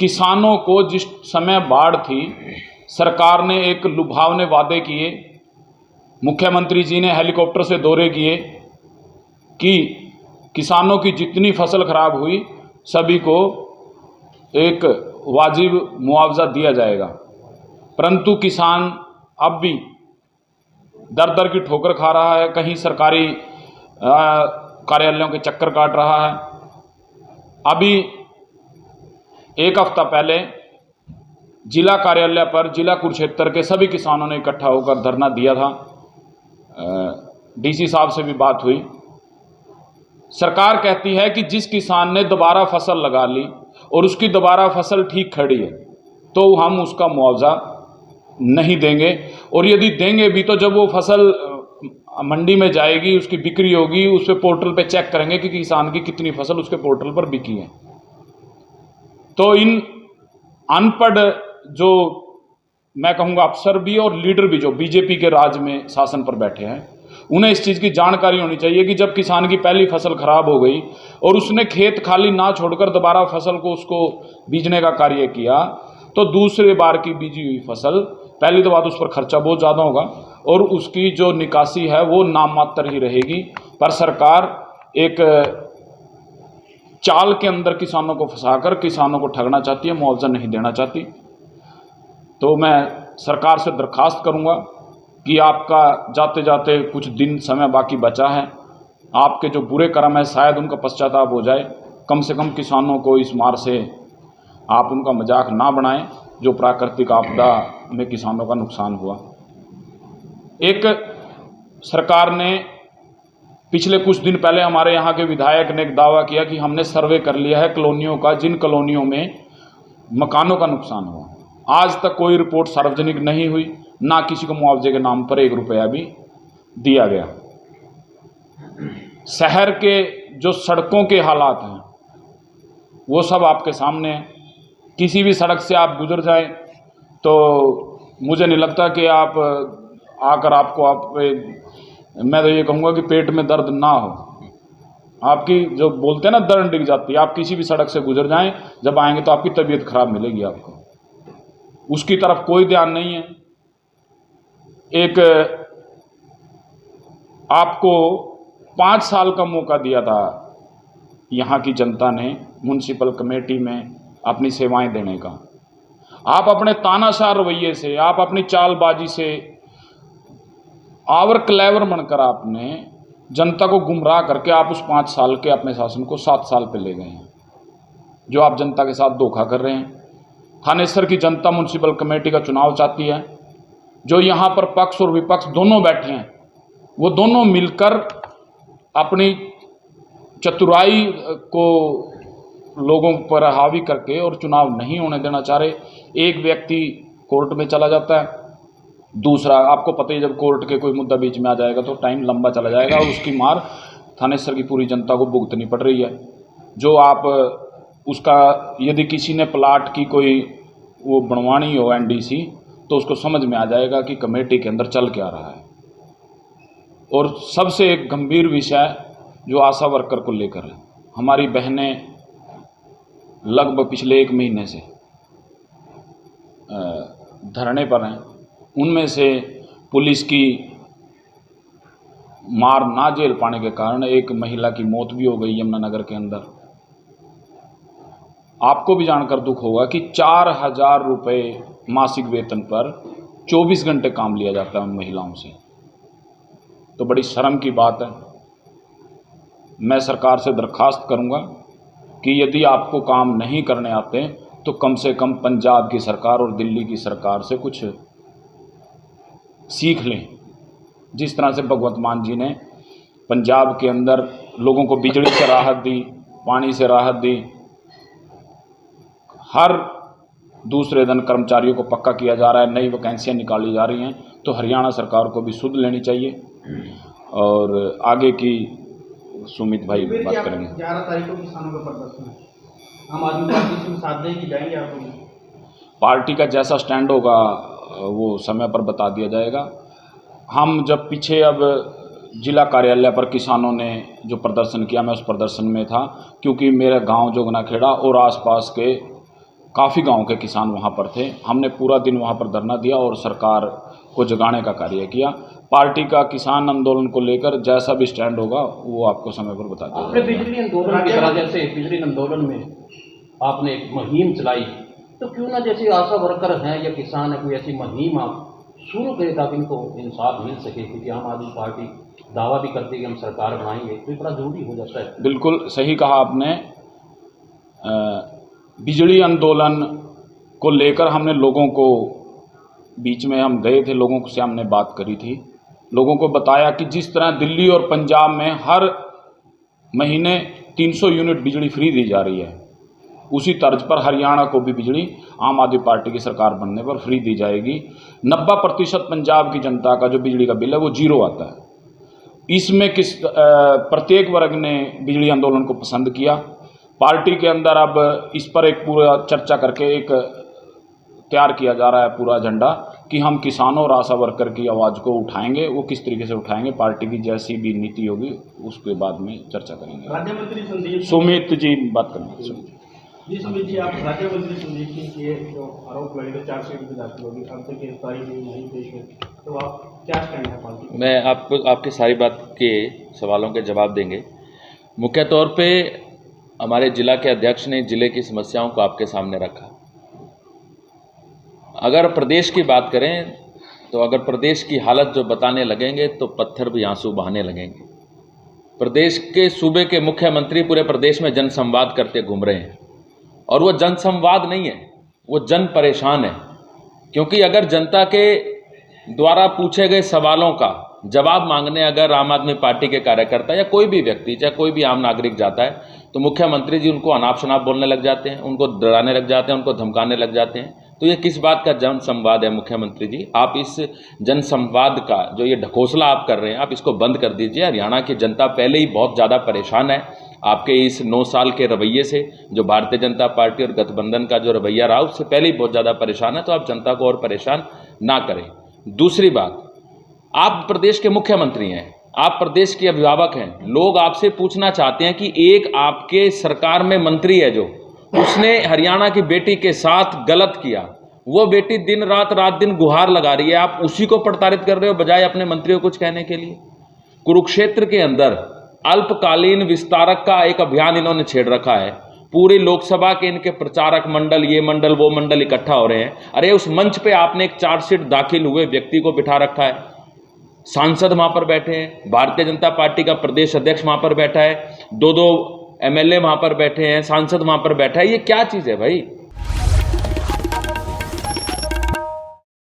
किसानों को जिस समय बाढ़ थी, सरकार ने एक लुभावने वादे किए, मुख्यमंत्री जी ने हेलीकॉप्टर से दौरे किए कि किसानों की जितनी फसल खराब हुई सभी को एक वाजिब मुआवजा दिया जाएगा। परंतु किसान अब भी दर दर की ठोकर खा रहा है, कहीं सरकारी कार्यालयों के चक्कर काट रहा है। अभी एक हफ्ता पहले जिला कार्यालय पर जिला कुरुक्षेत्र के सभी किसानों ने इकट्ठा होकर धरना दिया था। डीसी साहब से भी बात हुई। सरकार कहती है कि जिस किसान ने दोबारा फसल लगा ली और उसकी दोबारा फसल ठीक खड़ी है तो हम उसका मुआवजा नहीं देंगे, और यदि देंगे भी तो जब वो फसल मंडी में जाएगी, उसकी बिक्री होगी, उस पे पोर्टल पे चेक करेंगे कि किसान की कितनी फसल उसके पोर्टल पर बिकी है। तो इन अनपढ़ जो मैं कहूँगा अफसर भी और लीडर भी जो बीजेपी के राज में शासन पर बैठे हैं, उन्हें इस चीज़ की जानकारी होनी चाहिए कि जब किसान की पहली फसल खराब हो गई और उसने खेत खाली ना छोड़कर दोबारा फसल को उसको बीजने का कार्य किया, तो दूसरे बार की बीजी हुई फसल, पहली तो बात उस पर खर्चा बहुत ज़्यादा होगा और उसकी जो निकासी है वो नाम मात्र ही रहेगी। पर सरकार एक चाल के अंदर किसानों को फंसाकर किसानों को ठगना चाहती है, मुआवजा नहीं देना चाहती। तो मैं सरकार से दरखास्त करूंगा कि आपका जाते जाते कुछ दिन समय बाकी बचा है, आपके जो बुरे कर्म है शायद उनका पश्चाताप हो जाए। कम से कम किसानों को इस मार से आप उनका मजाक ना बनाएं जो प्राकृतिक आपदा में किसानों का नुकसान हुआ। एक सरकार ने पिछले कुछ दिन पहले हमारे यहाँ के विधायक ने एक दावा किया कि हमने सर्वे कर लिया है कॉलोनियों का, जिन कॉलोनियों में मकानों का नुकसान हुआ। आज तक कोई रिपोर्ट सार्वजनिक नहीं हुई, ना किसी को मुआवजे के नाम पर 1 रुपया भी दिया गया। शहर के जो सड़कों के हालात हैं वो सब आपके सामने हैं। किसी भी सड़क से आप गुजर जाएं तो मुझे नहीं लगता कि आप आकर मैं तो ये कहूँगा कि पेट में दर्द ना हो। आपकी जो बोलते हैं ना दर्द डिग जाती है। आप किसी भी सड़क से गुजर जाएं, जब आएंगे तो आपकी तबीयत खराब मिलेगी आपको। उसकी तरफ कोई ध्यान नहीं है। एक आपको 5 साल का मौका दिया था यहाँ की जनता ने म्युनिसिपल कमेटी में अपनी सेवाएं देने का। आप अपने तानाशाह रवैये से, आप अपनी चालबाजी से, आवर क्लेवर बनकर आपने जनता को गुमराह करके आप उस 5 साल के अपने शासन को 7 साल पे ले गए हैं, जो आप जनता के साथ धोखा कर रहे हैं। थानेसर की जनता म्युनिसिपल कमेटी का चुनाव चाहती है। जो यहाँ पर पक्ष और विपक्ष दोनों बैठे हैं, वो दोनों मिलकर अपनी चतुराई को लोगों पर हावी करके और चुनाव नहीं होने देना चाह रहे। एक व्यक्ति कोर्ट में चला जाता है, दूसरा, आपको पता ही, जब कोर्ट के कोई मुद्दा बीच में आ जाएगा तो टाइम लंबा चला जाएगा और उसकी मार थानेसर की पूरी जनता को भुगतनी पड़ रही है। जो आप उसका, यदि किसी ने प्लाट की कोई वो बनवानी हो एनडीसी, तो उसको समझ में आ जाएगा कि कमेटी के अंदर चल क्या रहा है। और सबसे एक गंभीर विषय जो आशा वर्कर को लेकर है, हमारी बहनें लगभग पिछले 1 महीने से धरने पर हैं। उनमें से पुलिस की मार ना झेल पाने के कारण एक महिला की मौत भी हो गई यमुनानगर के अंदर। आपको भी जानकर दुख होगा कि 4000 रुपये मासिक वेतन पर 24 घंटे काम लिया जाता है उन महिलाओं से। तो बड़ी शर्म की बात है। मैं सरकार से दरखास्त करूंगा कि यदि आपको काम नहीं करने आते तो कम से कम पंजाब की सरकार और दिल्ली की सरकार से कुछ सीख लें। जिस तरह से भगवंत मान जी ने पंजाब के अंदर लोगों को बिजली से राहत दी, पानी से राहत दी, हर दूसरे दिन कर्मचारियों को पक्का किया जा रहा है, नई वैकेंसियाँ निकाली जा रही हैं, तो हरियाणा सरकार को भी सुध लेनी चाहिए। और आगे की सुमित भाई बात करेंगे। 11 तारीख को किसानों का प्रदर्शन है, आम आदमी पार्टी से साथ देगी, जाएंगे आप? पार्टी का जैसा स्टैंड होगा वो समय पर बता दिया जाएगा। हम जब पीछे अब जिला कार्यालय पर किसानों ने जो प्रदर्शन किया, मैं उस प्रदर्शन में था, क्योंकि मेरा गांव जोगनाखेड़ा और आसपास के काफ़ी गांव के किसान वहां पर थे। हमने पूरा दिन वहां पर धरना दिया और सरकार को जगाने का कार्य किया। पार्टी का किसान आंदोलन को लेकर जैसा भी स्टैंड होगा वो आपको समय पर बता दिया आपने जाएगा। बिजली आंदोलन की तरह जैसे बिजली आंदोलन में आपने एक मुहिम चलाई, तो क्यों ना जैसे आशा वर्कर हैं या किसान है कोई ऐसी मुहिम आप शुरू करें ताकि इनको इंसाफ मिल सके, क्योंकि आम आदमी पार्टी दावा भी करती है कि हम सरकार बनाएंगे, तो ये बड़ा जरूरी हो जाता है। बिल्कुल सही कहा आपने। बिजली आंदोलन को लेकर हमने लोगों को, बीच में हम गए थे, लोगों से हमने बात करी थी, लोगों को बताया कि जिस तरह दिल्ली और पंजाब में हर महीने 300 यूनिट बिजली फ्री दी जा रही है, उसी तर्ज पर हरियाणा को भी बिजली आम आदमी पार्टी की सरकार बनने पर फ्री दी जाएगी। 90% पंजाब की जनता का जो बिजली का बिल है वो जीरो आता है। इसमें प्रत्येक वर्ग ने बिजली आंदोलन को पसंद किया। पार्टी के अंदर अब इस पर एक पूरा चर्चा करके एक तैयार किया जा रहा है पूरा एजेंडा कि हम किसानों और आशा वर्कर की आवाज़ को उठाएंगे। वो किस तरीके से उठाएंगे, पार्टी की जैसी भी नीति होगी उसके बाद में चर्चा करेंगे। राज्य मंत्री संदीप सुमित जी बात करेंगे। जी सुमित जी, आप राज्य मंत्री संदीप सिंह के जो आरोप लगे थे 4 सीट भी दाखिल होगी, अब तक गिरफ्तारी नहीं पेश हुई, तो आप क्या स्टैंड है पार्टी? मैं आपको आपकी सारी बात के सवालों के जवाब देंगे। मुख्य तौर पे हमारे जिला के अध्यक्ष ने जिले की समस्याओं को आपके सामने रखा। अगर प्रदेश की बात करें तो अगर प्रदेश की हालत जो बताने लगेंगे तो पत्थर भी आंसू बहाने लगेंगे। प्रदेश के सूबे के मुख्यमंत्री पूरे प्रदेश में जनसंवाद करते घूम रहे हैं, और वो जनसंवाद नहीं है, वो जन परेशान है। क्योंकि अगर जनता के द्वारा पूछे गए सवालों का जवाब मांगने अगर आम आदमी पार्टी के कार्यकर्ता या कोई भी व्यक्ति, चाहे कोई भी आम नागरिक जाता है, तो मुख्यमंत्री जी उनको अनाप शनाप बोलने लग जाते हैं, उनको डराने लग जाते हैं, उनको धमकाने लग जाते हैं। तो ये किस बात का जनसंवाद है? मुख्यमंत्री जी, आप इस जनसंवाद का जो ये ढकोसला आप कर रहे हैं, आप इसको बंद कर दीजिए। हरियाणा की जनता पहले ही बहुत ज़्यादा परेशान है आपके इस 9 साल के रवैये से। जो भारतीय जनता पार्टी और गठबंधन का जो रवैया रहा उससे पहले ही बहुत ज़्यादा परेशान है, तो आप जनता को और परेशान ना करें। दूसरी बात, आप प्रदेश के मुख्यमंत्री हैं, आप प्रदेश के अभिभावक हैं। लोग आपसे पूछना चाहते हैं कि एक आपके सरकार में मंत्री है जो उसने हरियाणा की बेटी के साथ गलत किया, वो बेटी दिन रात दिन गुहार लगा रही है, आप उसी को प्रताड़ित कर रहे हो बजाय अपने मंत्रियों को कुछ कहने के लिए। कुरुक्षेत्र के अंदर अल्पकालीन विस्तारक का एक अभियान इन्होंने छेड़ रखा है। पूरी लोकसभा के इनके प्रचारक मंडल, ये मंडल वो मंडल इकट्ठा हो रहे हैं। अरे उस मंच पे आपने एक चार्जशीट दाखिल हुए व्यक्ति को बिठा रखा है, सांसद वहां पर बैठे हैं, भारतीय जनता पार्टी का प्रदेश अध्यक्ष वहां पर बैठा है, 2 MLA वहां पर बैठे हैं, सांसद वहां पर बैठा है। ये क्या चीज़ है भाई?